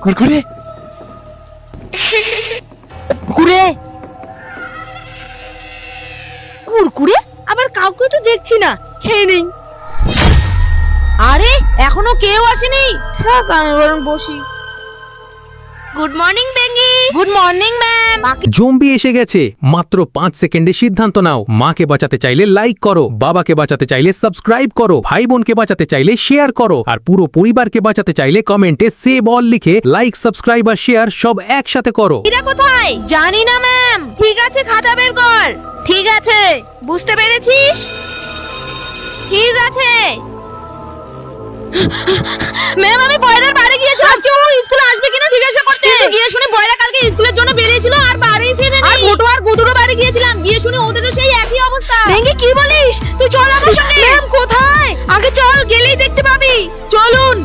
কুরকুরে কুরকুরে কুরকুরে আবার কাউকে তো দেখছি না, খেয়ে নেই। আরে এখনো কেউ আসেনি, থাক আমি বরং বসি। গুড মর্নিং বেঙ্গি। Good morning ma'am. জম্বি এসে গেছে। মাত্র 5 সেকেন্ডে সিদ্ধান্ত নাও। মাকে বাঁচাতে চাইলে লাইক করো, বাবাকে বাঁচাতে চাইলে সাবস্ক্রাইব করো, ভাই বোনকে বাঁচাতে চাইলে শেয়ার করো, আর পুরো পরিবারকে বাঁচাতে চাইলে কমেন্টে সেভ অল লিখে লাইক, সাবস্ক্রাইব আর শেয়ার সব একসাথে করো। এরা কোথায় জানি না ম্যাম। ঠিক আছে, খাতা বের কর। ঠিক আছে, বুঝতে পেরেছিস? ঠিক আছে ম্যাম, আমি বয়রার বাড়ি গিয়েছিলাম। আজকে ও স্কুলে আসবে কিনা জিজ্ঞাসা করতে। কিন্তু গিয়ে শুনে বয়রা কালকে স্কুলের জন্য বেরিয়েছিল আর বাড়ি ফিরেনি। আর ভোটো আর গুদুরও বাড়ি গিয়েছিলাম, গিয়ে শুনে ওদেরও সেই একই অবস্থা। ভেঙ্গে কি বলিস তুই? চল আমার সঙ্গে। ম্যাম কোথায়? আগে চল, গেলেই দেখতে পাবি। চলুন।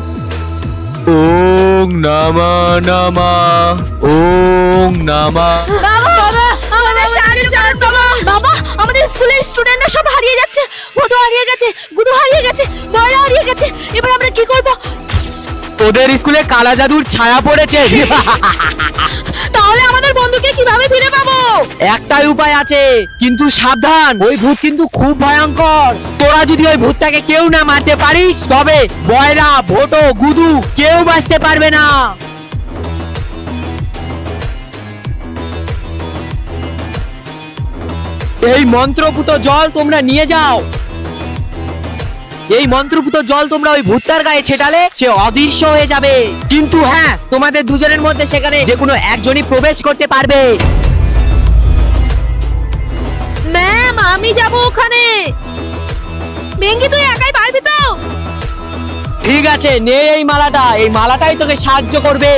ওং নমঃ নমঃ, ওং নমঃ। বাবা বাবা, আমাদের সাহায্য করুন বাবা। বাবা, আমাদের স্কুলের স্টুডেন্টরা সব হারিয়ে যাচ্ছে। ভোটো হারিয়ে গেছে, গুদু হারিয়ে গেছে, বয়রা হারিয়ে গেছে। এবার আমরা কি করব? তোদের স্কুলে কালা জাদুর ছায়া পড়েছে। তাহলে আমাদের বন্ধুকে কিভাবে ফিরে পাবো? একটাই উপায় আছে, কিন্তু সাবধান, ওই ভূত কিন্তু খুব ভয়ঙ্কর। তোরা যদি ওই ভূতটাকে কেউ না মারতে পারিস, তবে বয়রা, ভোটো, গুদু কেউ বাঁচতে পারবে না। এই মন্ত্রপুত জল তোমরা নিয়ে যাও। এই মন্ত্রপুত জল তোমরা ওই ভূতটার গায়ে ছেটালে সে অদৃশ্য হয়ে যাবে। কিন্তু হ্যাঁ, তোমাদের দুজনের মধ্যে সেখানে যে কোনো একজনই প্রবেশ করতে পারবে। ম্যাম, আমি যাব ওখানে। বেঙ্গি তুই একাই পারবি তো? ঠিক আছে, নে এই মালাটা। এই মালাটাই তোকে সাহায্য করবে।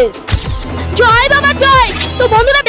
জয় বাবা জয়। তো বন্ধুরা